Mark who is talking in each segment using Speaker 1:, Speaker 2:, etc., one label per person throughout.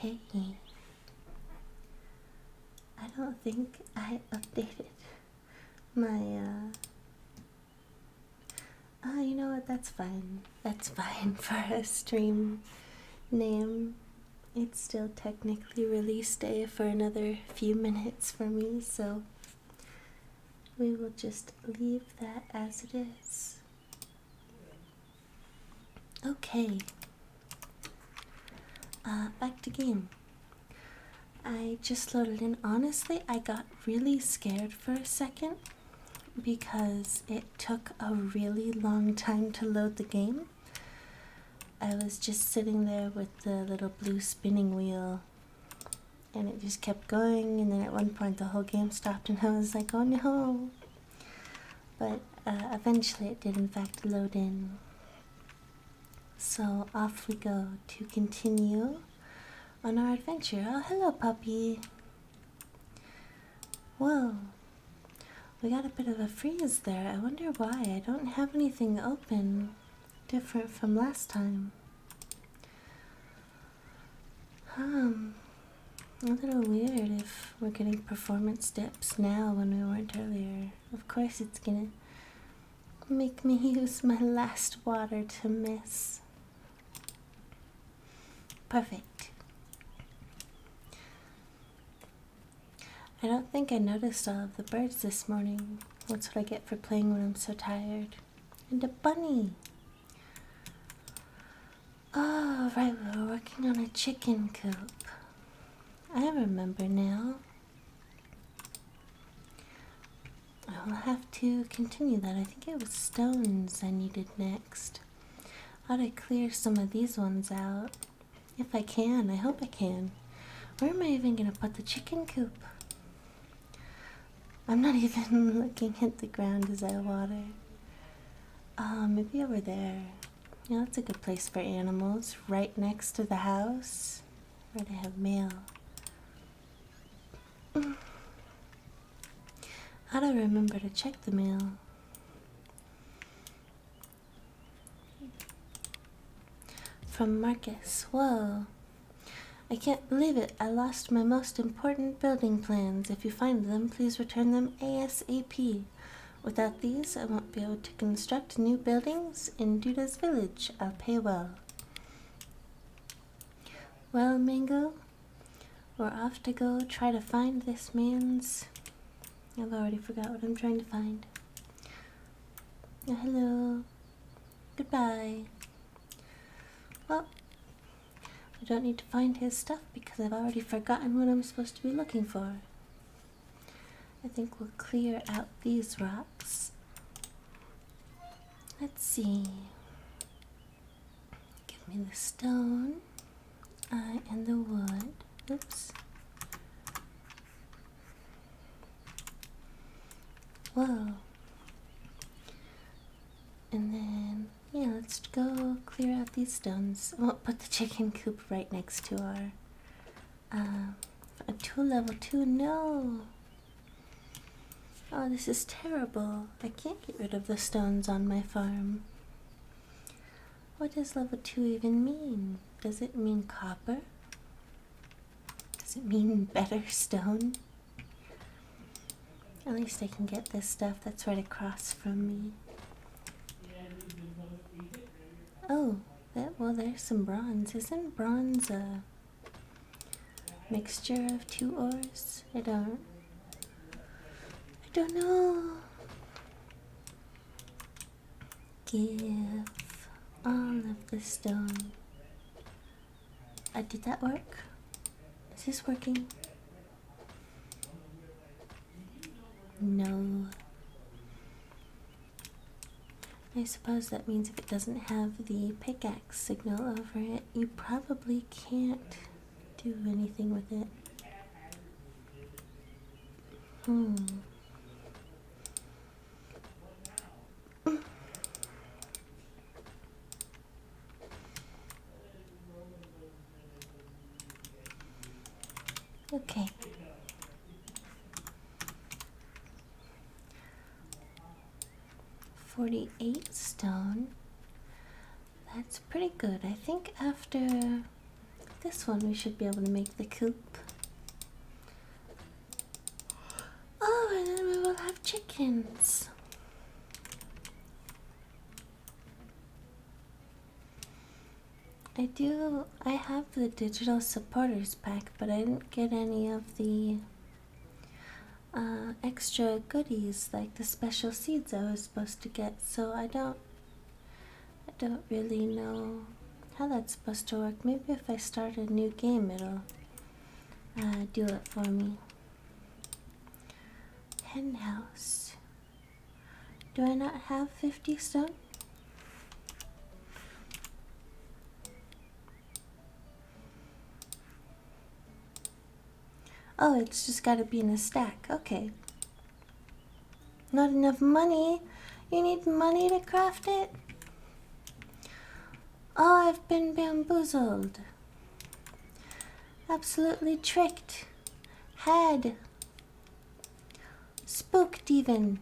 Speaker 1: Okay. I don't think I updated my, oh, you know what? That's fine. That's fine for a stream name. It's still technically release day for another few minutes for me, so we will just leave that as it is. Okay. Back to game. I just loaded in. Honestly, I got really scared for a second because it took a really long time to load the game. I was just sitting there with the little blue spinning wheel and it just kept going, and then at one point the whole game stopped and I was like, oh no. But eventually it did in fact load in. So off we go to continue on our adventure. Oh, hello, puppy. Whoa. We got a bit of a freeze there. I wonder why. I don't have anything open different from last time. A little weird if we're getting performance dips now when we weren't earlier. Of course it's gonna make me use my last water to miss. Perfect. I don't think I noticed all of the birds this morning. That's what I get for playing when I'm so tired. And a bunny! Oh, right, we were working on a chicken coop. I remember now. I will have to continue that. I think it was stones I needed next. Ought to clear some of these ones out. If I can. I hope I can. Where am I even gonna put the chicken coop? I'm not even looking at the ground as I water. Maybe over there. Yeah, that's a good place for animals. Right next to the house. Where they have mail. How do I remember to check the mail? From Marcus. Whoa. I can't believe it. I lost my most important building plans. If you find them, please return them ASAP. Without these, I won't be able to construct new buildings in Duda's village. I'll pay well. Well, Mango, we're off to go try to find this man's... I've already forgot what I'm trying to find. Oh, hello. Goodbye. Well, I don't need to find his stuff because I've already forgotten what I'm supposed to be looking for. I think we'll clear out these rocks. Let's see. Give me the stone and the wood. Oops. Whoa. And then, yeah, let's go clear out these stones. We'll put the chicken coop right next to our a tool level 2. No. Oh, this is terrible. I can't get rid of the stones on my farm. What does level 2 even mean? Does it mean copper? Does it mean better stone? At least I can get this stuff that's right across from me. Oh, well, there's some bronze. Isn't bronze a mixture of 2 ores? I don't know. Give all of the stone. Did that work? Is this working? No. I suppose that means if it doesn't have the pickaxe signal over it, you probably can't do anything with it. Okay. $48 stone. That's pretty good. I think after this one, we should be able to make the coop. Oh, and then we will have chickens. I have the digital supporters pack, but I didn't get any of the extra goodies like the special seeds I was supposed to get, so I don't really know how that's supposed to work. Maybe if I start a new game, it'll do it for me. Hen house. Do I not have 50 stone? Oh, it's just gotta be in a stack. Okay. Not enough money? You need money to craft it? Oh, I've been bamboozled. Absolutely tricked. Had. Spooked even.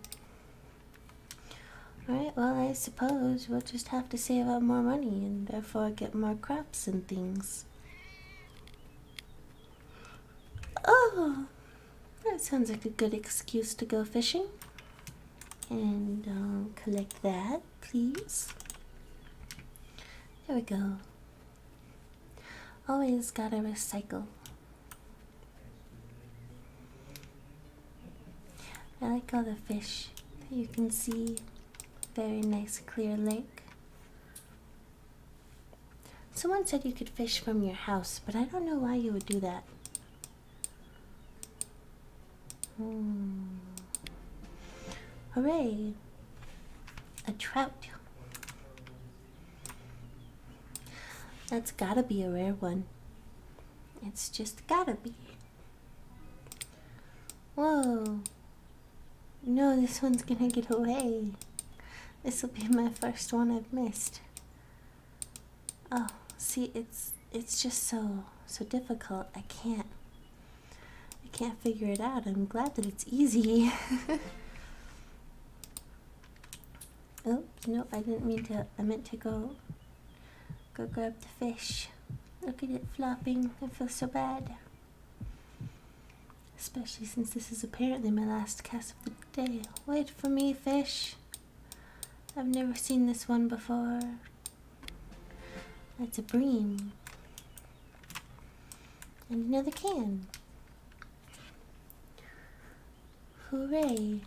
Speaker 1: Alright, well, I suppose we'll just have to save up more money and therefore get more crops and things. Oh, that sounds like a good excuse to go fishing. And I'll collect that, please. There we go. Always gotta recycle. I like all the fish that you can see. Very nice clear lake. Someone said you could fish from your house, but I don't know why you would do that. Hooray! A trout. That's gotta be a rare one. It's just gotta be. Whoa. No, this one's gonna get away. This will be my first one I've missed. Oh, see, it's just so difficult. I can't figure it out. I'm glad that it's easy. Oops, nope, I didn't mean to. I meant to go grab the fish. Look at it flopping. I feel so bad. Especially since this is apparently my last cast of the day. Wait for me, fish. I've never seen this one before. That's a bream. And another can. Hooray.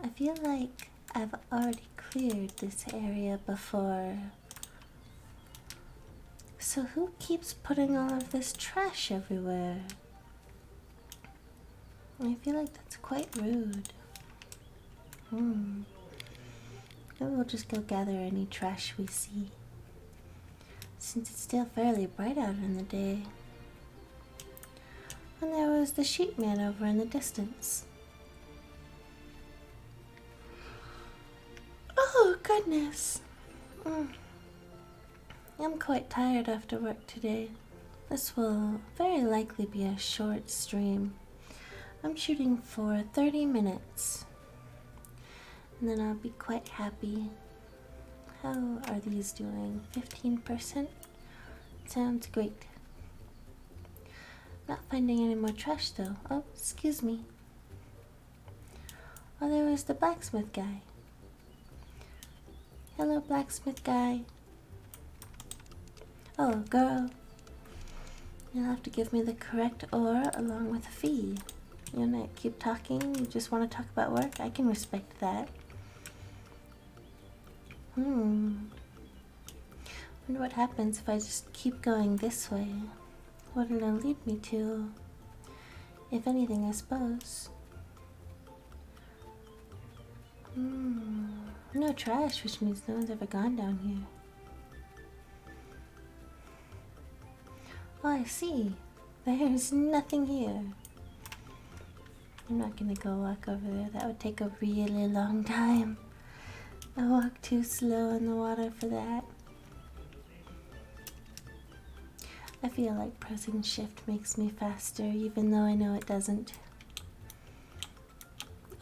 Speaker 1: I feel like I've already cleared this area before. So who keeps putting all of this trash everywhere? I feel like that's quite rude. Maybe we'll just go gather any trash we see, since it's still fairly bright out in the day. And there was the sheep man over in the distance. Oh, goodness. I'm quite tired after work today. This will very likely be a short stream. I'm shooting for 30 minutes. And then I'll be quite happy. How are these doing? 15%? Sounds great. Not finding any more trash though. Oh, excuse me. Oh, there was the blacksmith guy. Hello, blacksmith guy. Oh, girl. You'll have to give me the correct ore along with a fee. You not keep talking? You just want to talk about work? I can respect that. Wonder what happens if I just keep going this way. What it'll lead me to. If anything, I suppose. No trash, which means no one's ever gone down here. Oh, I see. There's nothing here. I'm not gonna go walk over there. That would take a really long time. I walk too slow in the water for that. I feel like pressing shift makes me faster, even though I know it doesn't.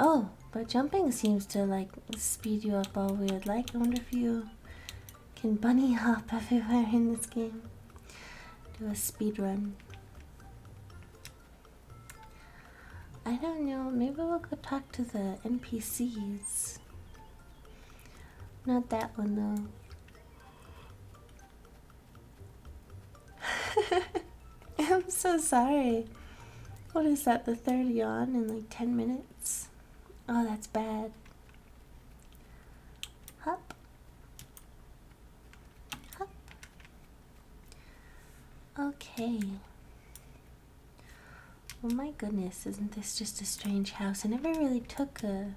Speaker 1: Oh, But jumping seems to like speed you up all weird. Like, I wonder if you can bunny hop everywhere in this game. Do a speed run. I don't know, maybe we'll go talk to the NPCs. Not that one though. I'm so sorry. What is that, the third yawn in like 10 minutes? Oh, that's bad. Hop. Hop. Okay. Oh my goodness, isn't this just a strange house? I never really took a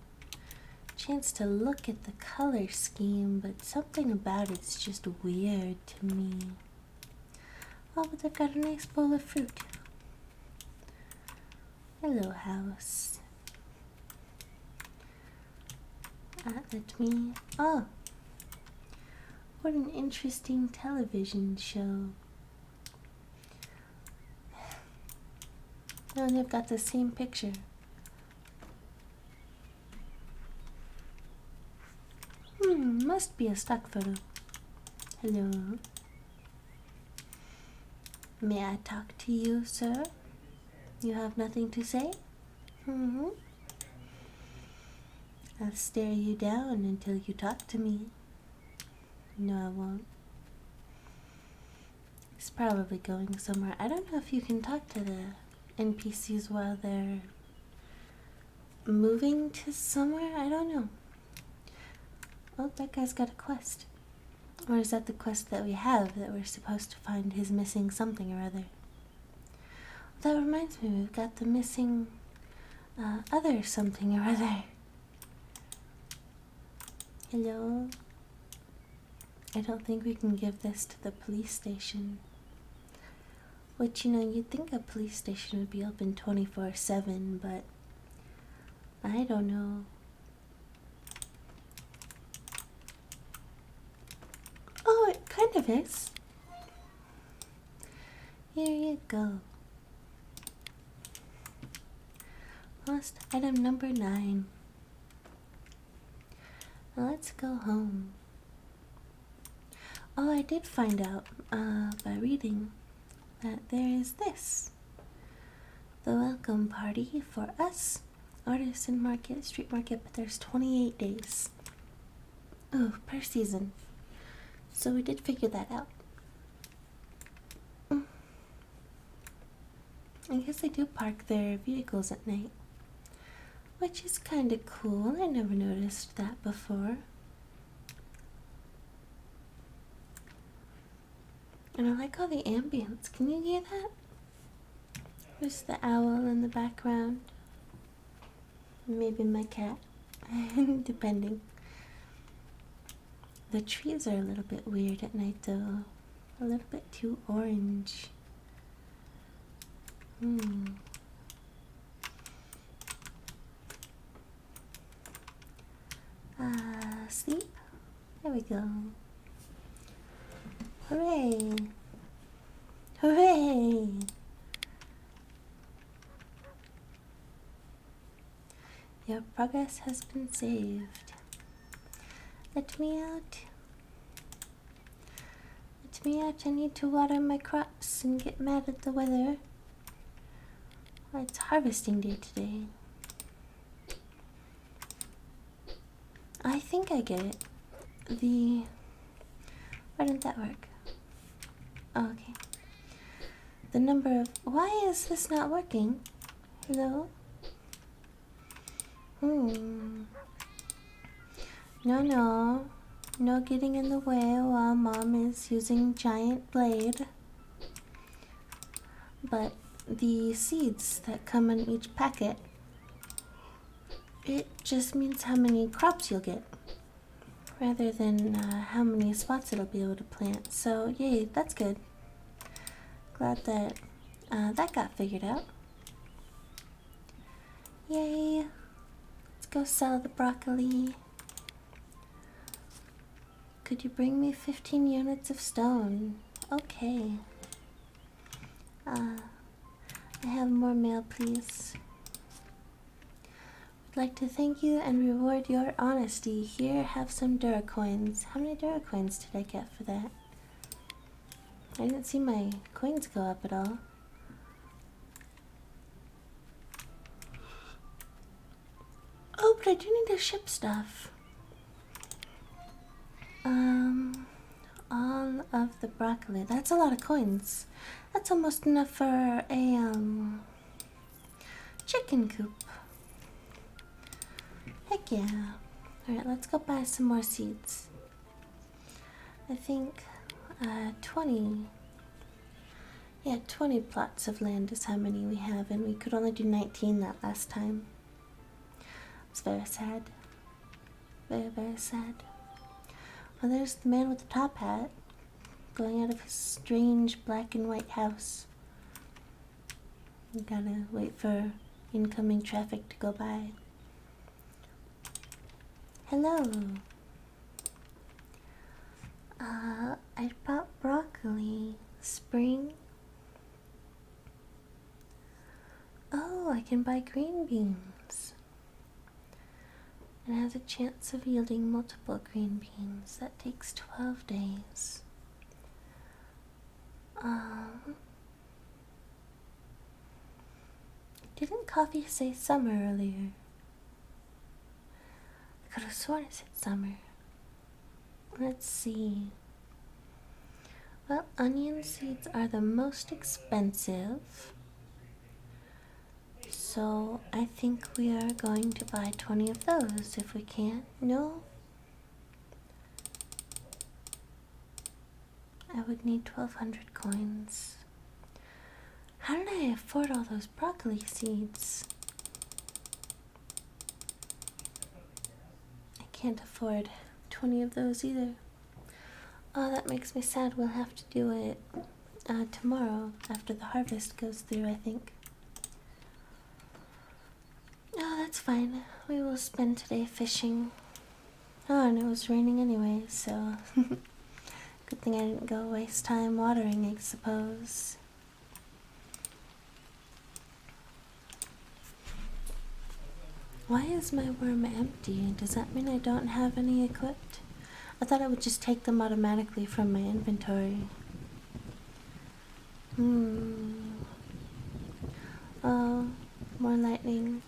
Speaker 1: chance to look at the color scheme, but something about it's just weird to me. Oh, but they've got a nice bowl of fruit. Hello, house. Let me... Oh! What an interesting television show. Oh, and they've got the same picture. Must be a stock photo. Hello. May I talk to you, sir? You have nothing to say? I'll stare you down until you talk to me. No, I won't. He's probably going somewhere. I don't know if you can talk to the NPCs while they're moving to somewhere. I don't know. Oh, that guy's got a quest. Or is that the quest that we have, that we're supposed to find his missing something or other? That reminds me, we've got the missing other something or other. Hello? I don't think we can give this to the police station. Which, you know, you'd think a police station would be open 24/7, but I don't know. Oh, it kind of is. Here you go. Lost item number 9. Now let's go home. Oh, I did find out by reading that there is this. The welcome party for us. Artisan market, street market, but there's 28 days. Oh, per season. So we did figure that out. I guess they do park their vehicles at night, which is kind of cool. I never noticed that before. And I like all the ambience. Can you hear that? There's the owl in the background. Maybe my cat, depending. The trees are a little bit weird at night though. A little bit too orange. Sleep? There we go. Hooray! Hooray! Your progress has been saved. Let me out. Let me out. I need to water my crops and get mad at the weather. It's harvesting day today. I think I get it. Why didn't that work? Oh, okay. The number of... Why is this not working? Hello? No. No getting in the way while Mom is using giant blade. But the seeds that come in each packet, it just means how many crops you'll get, rather than how many spots it'll be able to plant. So, yay, that's good. Glad that that got figured out. Yay. Let's go sell the broccoli. Could you bring me 15 units of stone? Okay. I have more mail, please. I'd like to thank you and reward your honesty. Here, have some Duracoins. How many Duracoins did I get for that? I didn't see my coins go up at all. Oh, but I do need to ship stuff. All of the broccoli. That's a lot of coins. That's almost enough for a, chicken coop. Heck yeah. Alright, let's go buy some more seeds. I think, 20. Yeah, 20 plots of land is how many we have, and we could only do 19 that last time. It's very sad. Very, very sad. Well, there's the man with the top hat going out of his strange black and white house. We gotta wait for incoming traffic to go by. Hello. I bought broccoli. Spring. Oh, I can buy green beans. It has a chance of yielding multiple green beans. That takes 12 days. Didn't coffee say summer earlier? I could have sworn it said summer. Let's see. Well, onion seeds are the most expensive. So I think we are going to buy 20 of those if we can. No? I would need 1,200 coins. How did I afford all those broccoli seeds? I can't afford 20 of those either. Oh, that makes me sad. We'll have to do it tomorrow after the harvest goes through, I think. Oh, that's fine. We will spend today fishing. Oh, and it was raining anyway, so good thing I didn't go waste time watering, I suppose. Why is my worm empty? Does that mean I don't have any equipped? I thought I would just take them automatically from my inventory. Oh, more lightning.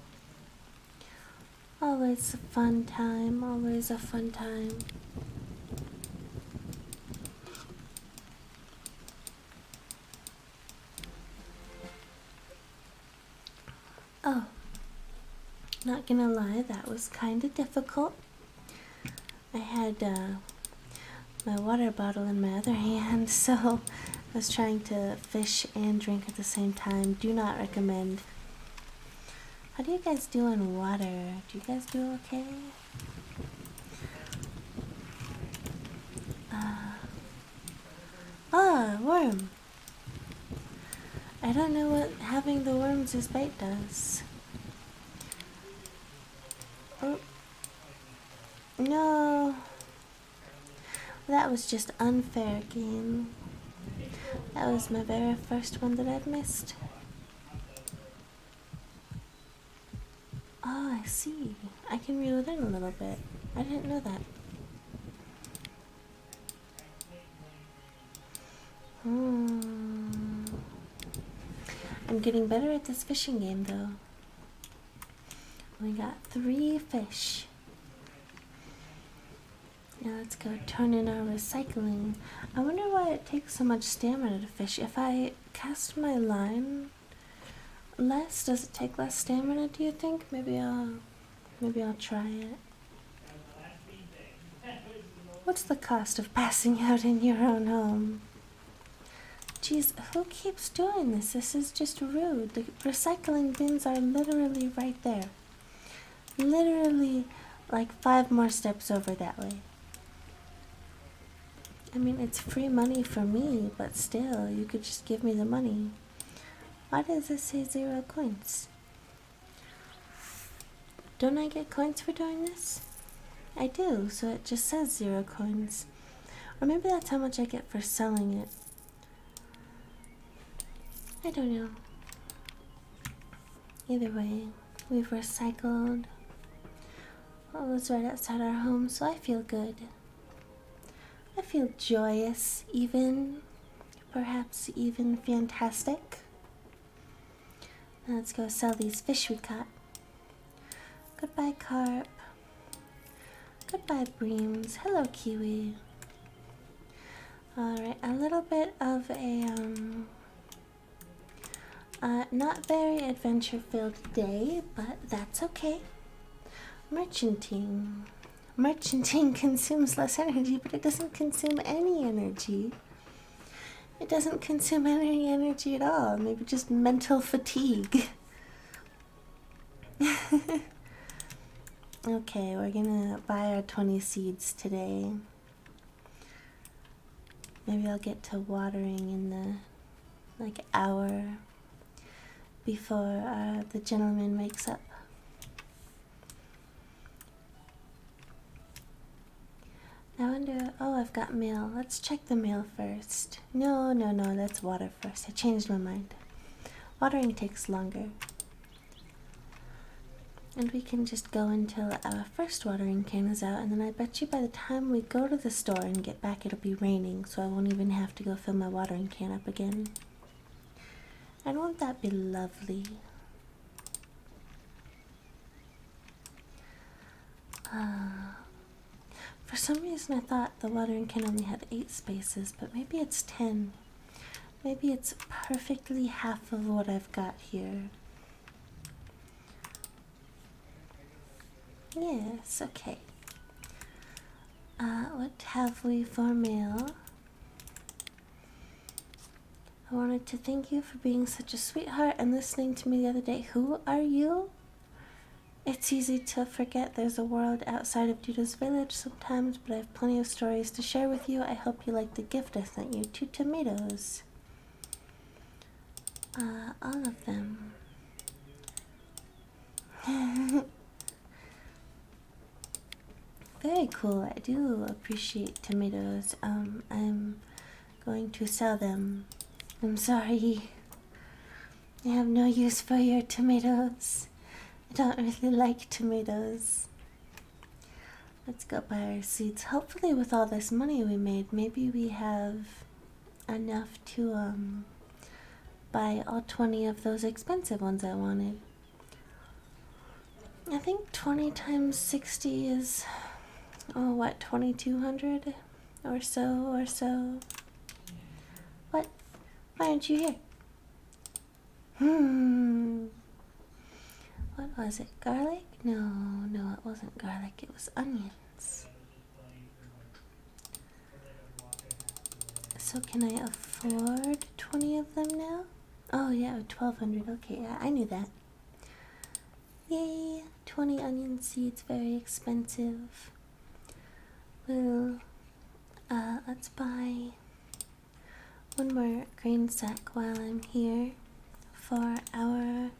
Speaker 1: Always a fun time, always a fun time. Oh, not gonna lie, that was kinda difficult. I had my water bottle in my other hand, so I was trying to fish and drink at the same time. Do not recommend. How do you guys do in water? Do you guys do okay? Worm. I don't know what having the worms as bait does. Oh. No. That was just unfair, game. That was my very first one that I've missed. Oh, I see. I can reel it in a little bit. I didn't know that. I'm getting better at this fishing game, though. We got 3 fish. Now let's go turn in our recycling. I wonder why it takes so much stamina to fish. If I cast my line less, does it take less stamina, do you think? Maybe I'll try it. What's the cost of passing out in your own home? Jeez, who keeps doing this? This is just rude. The recycling bins are literally right there. Literally like 5 more steps over that way. I mean, it's free money for me, but still, you could just give me the money. Why does this say 0 coins? Don't I get coins for doing this? I do, so it just says 0 coins. Or maybe that's how much I get for selling it. I don't know. Either way, we've recycled was right outside our home, so I feel good. I feel joyous, even, perhaps even fantastic. Now let's go sell these fish we caught. Goodbye, carp. Goodbye, breams. Hello, kiwi. Alright, a little bit of a, not very adventure-filled day, but that's okay. Merchanting. Merchanting consumes less energy, but it doesn't consume any energy. It doesn't consume any energy at all. Maybe just mental fatigue. Okay, we're gonna buy our 20 seeds today. Maybe I'll get to watering in the, hour before the gentleman wakes up. I wonder, oh, I've got mail. Let's check the mail first. No, let's water first. I changed my mind. Watering takes longer. And we can just go until our first watering can is out, and then I bet you by the time we go to the store and get back, it'll be raining, so I won't even have to go fill my watering can up again. And won't that be lovely? For some reason I thought the watering can only had 8 spaces, but maybe it's 10. Maybe it's perfectly half of what I've got here. Yes, okay. What have we for mail? I wanted to thank you for being such a sweetheart and listening to me the other day. Who are you? It's easy to forget there's a world outside of Duda's village sometimes, but I have plenty of stories to share with you. I hope you like the gift I sent you. 2 tomatoes. All of them. Very cool. I do appreciate tomatoes. I'm going to sell them. I'm sorry. I have no use for your tomatoes. I don't really like tomatoes. Let's go buy our seeds. Hopefully with all this money we made, maybe we have enough to buy all 20 of those expensive ones I wanted. I think 20 times 60 is, oh, what, 2,200 or so. What? Why aren't you here? What was it? Garlic? No, it wasn't garlic. It was onions. So can I afford 20 of them now? Oh yeah, 1,200. Okay, yeah, I knew that. Yay! 20 onion seeds, very expensive. Well, let's buy one more grain sack while I'm here for our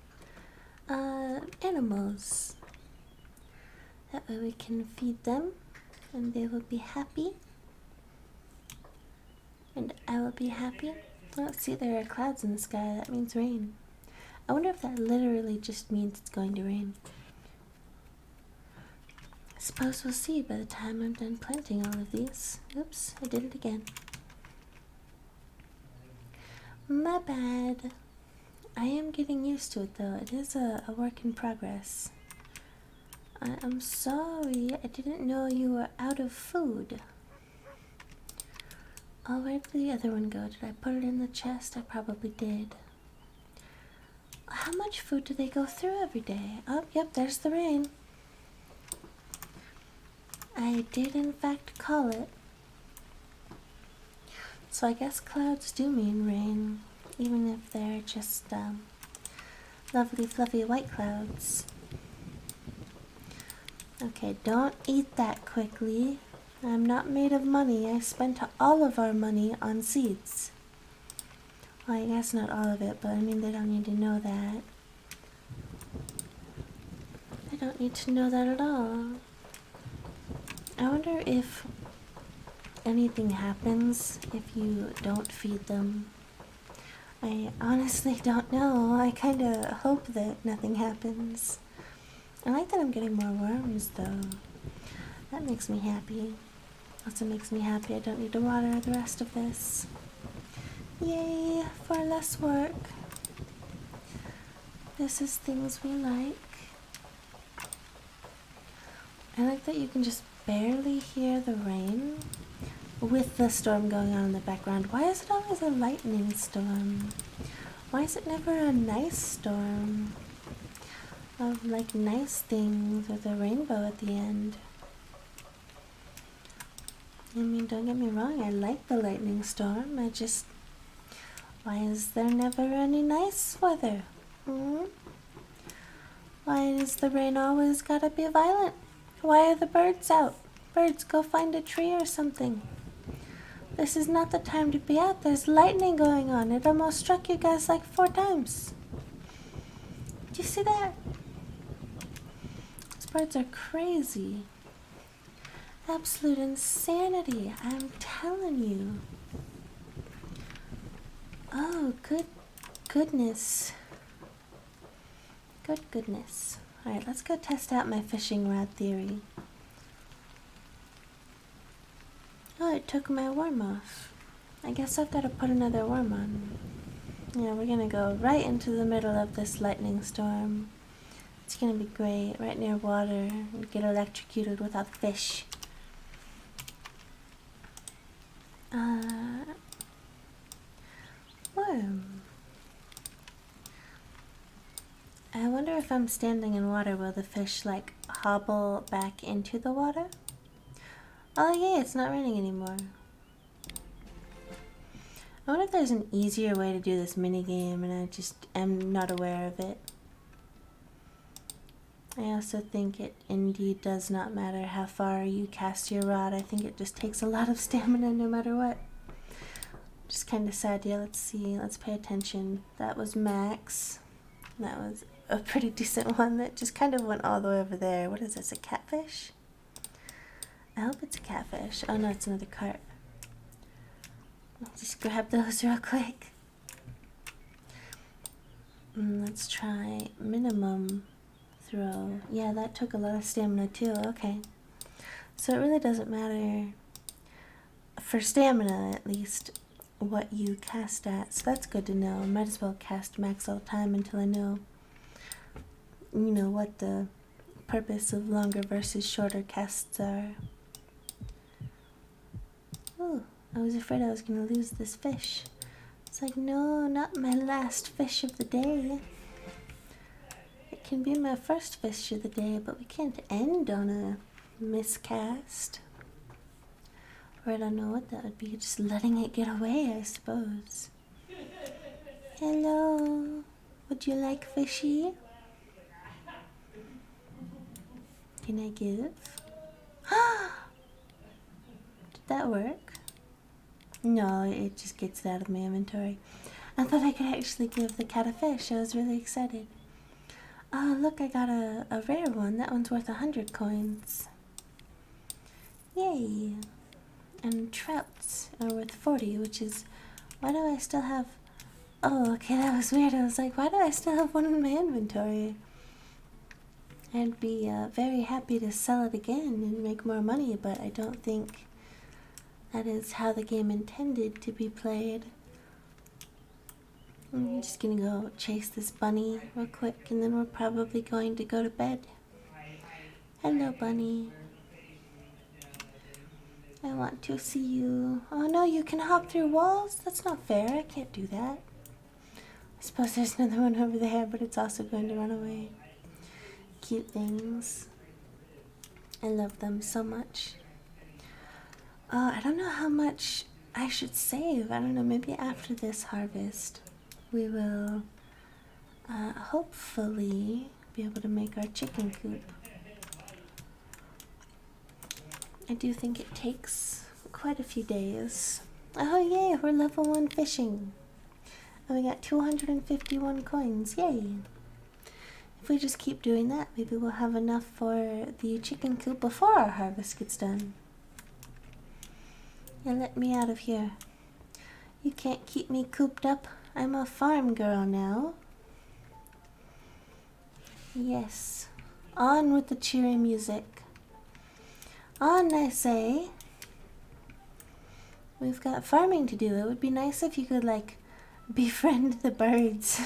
Speaker 1: animals. That way we can feed them and they will be happy. And I will be happy. Oh, see, there are clouds in the sky. That means rain. I wonder if that literally just means it's going to rain. Suppose we'll see by the time I'm done planting all of these. Oops, I did it again. My bad. I am getting used to it though. It is a work in progress. I'm sorry. I didn't know you were out of food. Oh, where did the other one go? Did I put it in the chest? I probably did. How much food do they go through every day? Oh, yep, there's the rain. I did in fact call it. So I guess clouds do mean rain, even if they're just lovely fluffy white clouds. Okay, don't eat that quickly. I'm not made of money. I spent all of our money on seeds. Well, I guess not all of it, but I mean they don't need to know that. They don't need to know that at all. I wonder if anything happens if you don't feed them. I honestly don't know. I kinda hope that nothing happens. I like that I'm getting more worms, though. That makes me happy. Also makes me happy I don't need to water the rest of this. Yay, for less work. This is things we like. I like that you can just barely hear the rain with the storm going on in the background. Why is it always a lightning storm? Why is it never a nice storm of like nice things with a rainbow at the end? I mean, don't get me wrong, I like the lightning storm. Why is there never any nice weather? Why is the rain always gotta be violent? Why are the birds out? Birds, go find a tree or something. This is not the time to be out. There's lightning going on. It almost struck you guys like 4 times. Do you see that? These birds are crazy. Absolute insanity. I'm telling you. Oh, goodness. Good goodness. Alright, let's go test out my fishing rod theory. Oh, it took my worm off. I guess I've got to put another worm on. Yeah, we're gonna go right into the middle of this lightning storm. It's gonna be great, right near water. We get electrocuted without fish. Worm. I wonder if I'm standing in water, will the fish like hobble back into the water? Oh yeah, it's not raining anymore. I wonder if there's an easier way to do this minigame and I just am not aware of it. I also think it indeed does not matter how far you cast your rod. I think it just takes a lot of stamina no matter what. Just kind of sad. Yeah, let's see. Let's pay attention. That was Max. That was a pretty decent one that just kind of went all the way over there. What is this, a catfish? I hope it's a catfish. Oh no, it's another carp. Let's just grab those real quick. Let's try minimum throw. Yeah, that took a lot of stamina too. Okay. So it really doesn't matter, for stamina at least, what you cast at. So that's good to know. Might as well cast max all the time until I know, you know, what the purpose of longer versus shorter casts are. Oh, I was afraid I was going to lose this fish. It's like, no, not my last fish of the day. It can be my first fish of the day, but we can't end on a miscast. Or I don't know what that would be, just letting it get away, I suppose. Hello, would you like fishy? Can I give? Did that work? No, it just gets it out of my inventory. I thought I could actually give the cat a fish. I was really excited. Oh, look, I got a rare one. That one's worth 100 coins. Yay. And trouts are worth 40, which is... Why do I still have... Oh, okay, that was weird. I was like, why do I still have one in my inventory? I'd be very happy to sell it again and make more money, but I don't think that is how the game intended to be played. I'm just gonna go chase this bunny real quick, and then we're probably going to go to bed. Hello, bunny. I want to see you. Oh no, you can hop through walls? That's not fair. I can't do that. I suppose there's another one over there, but it's also going to run away. Cute things. I love them so much. I don't know how much I should save. I don't know, maybe after this harvest we will hopefully be able to make our chicken coop. I do think it takes quite a few days. Oh yay, we're level 1 fishing. And we got 251 coins, yay. If we just keep doing that, maybe we'll have enough for the chicken coop before our harvest gets done. Yeah, let me out of here. You can't keep me cooped up. I'm a farm girl now. Yes. On with the cheery music. On, I say. We've got farming to do. It would be nice if you could, like, befriend the birds.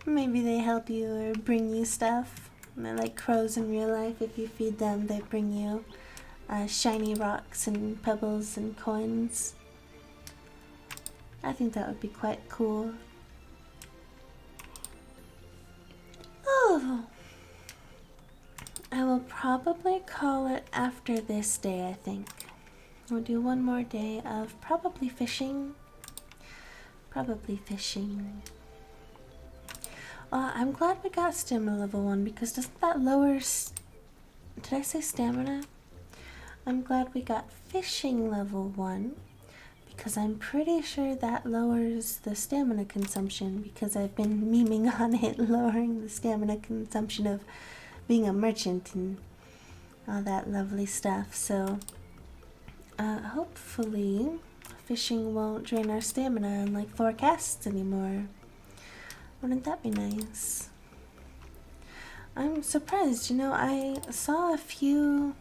Speaker 1: Maybe they help you or bring you stuff. They're like crows in real life. If you feed them, they bring you shiny rocks and pebbles and coins. I think that would be quite cool. Oh, I will probably call it after this day, I think. We'll do one more day of probably fishing. I'm glad we got stamina level 1 because doesn't that lower... Did I say stamina? I'm glad we got fishing level 1 because I'm pretty sure that lowers the stamina consumption because I've been memeing on it lowering the stamina consumption of being a merchant and all that lovely stuff. So hopefully fishing won't drain our stamina in like 4 casts anymore. Wouldn't that be nice? I'm surprised, you know, I saw a few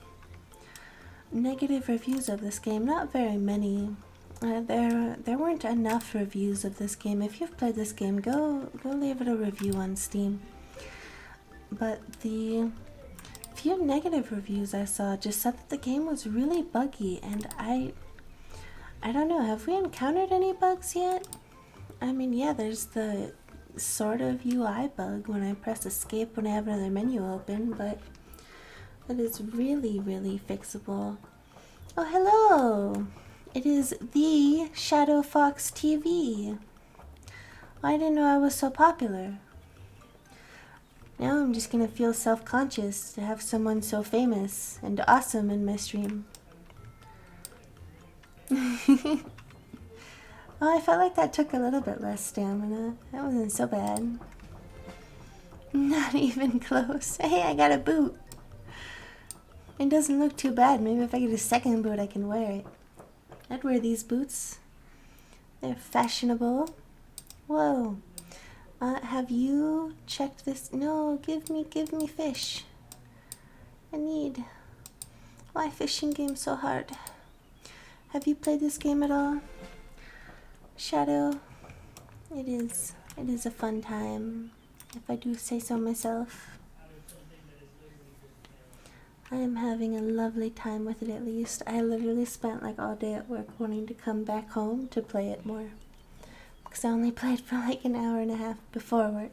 Speaker 1: negative reviews of this game, not very many. There weren't enough reviews of this game. If you've played this game, go leave it a review on Steam. But the few negative reviews I saw just said that the game was really buggy, and I don't know, have we encountered any bugs yet? I mean, yeah, there's the sort of UI bug when I press escape when I have another menu open, but it is really, really fixable. Oh, hello! It is the Shadow Fox TV. I didn't know I was so popular. Now I'm just gonna feel self-conscious to have someone so famous and awesome in my stream. Oh, I felt like that took a little bit less stamina. That wasn't so bad. Not even close. Hey, I got a boot. It doesn't look too bad. Maybe if I get a second boot, I can wear it. I'd wear these boots. They're fashionable. Whoa. Have you checked this? No, give me fish. I need. Why fishing game so hard? Have you played this game at all? Shadow, it is a fun time, if I do say so myself. I am having a lovely time with it, at least. I literally spent like all day at work wanting to come back home to play it more, because I only played for like an hour and a half before work.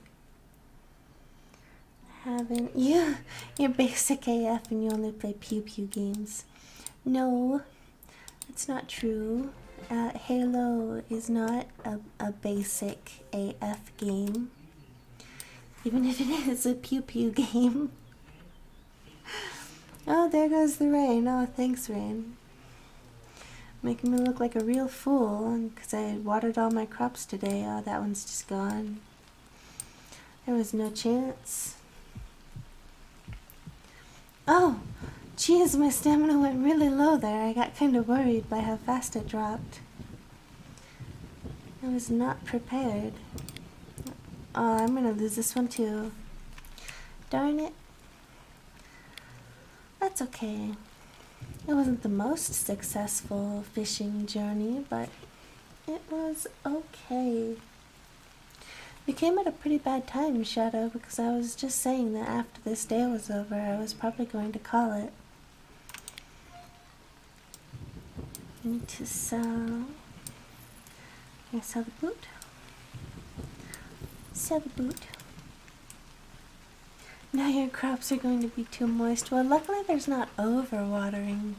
Speaker 1: You're basic AF and you only play pew pew games. No, it's not true. Halo is not a basic AF game, even if it is a pew pew game. Oh, there goes the rain. Oh, thanks, rain. Making me look like a real fool because I watered all my crops today. Oh, that one's just gone. There was no chance. Oh, geez, my stamina went really low there. I got kind of worried by how fast it dropped. I was not prepared. Oh, I'm gonna lose this one too. Darn it. That's okay. It wasn't the most successful fishing journey, but it was okay. We came at a pretty bad time, Shadow, because I was just saying that after this day was over, I was probably going to call it. I need to sell... Can I sell the boot? Sell the boot. Now your crops are going to be too moist. Well, luckily there's not overwatering.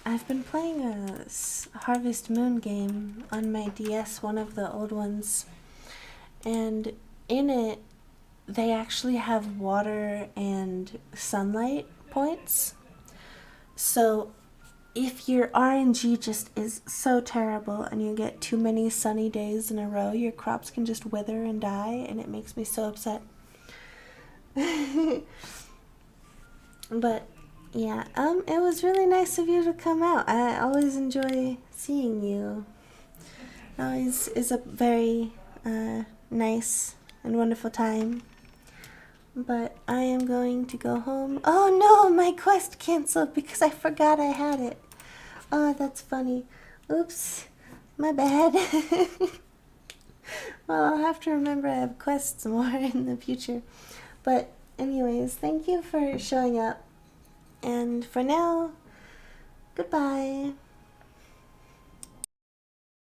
Speaker 1: I've been playing a Harvest Moon game on my DS, one of the old ones, and in it they actually have water and sunlight points. So if your RNG just is so terrible and you get too many sunny days in a row, your crops can just wither and die, and it makes me so upset. But yeah, it was really nice of you to come out. I always enjoy seeing you. It always is a very nice and wonderful time. But I am going to go home. Oh no, my quest canceled because I forgot I had it. Oh, that's funny. Oops, my bad. Well, I'll have to remember I have quests more in the future. But anyways, thank you for showing up. And for now, goodbye.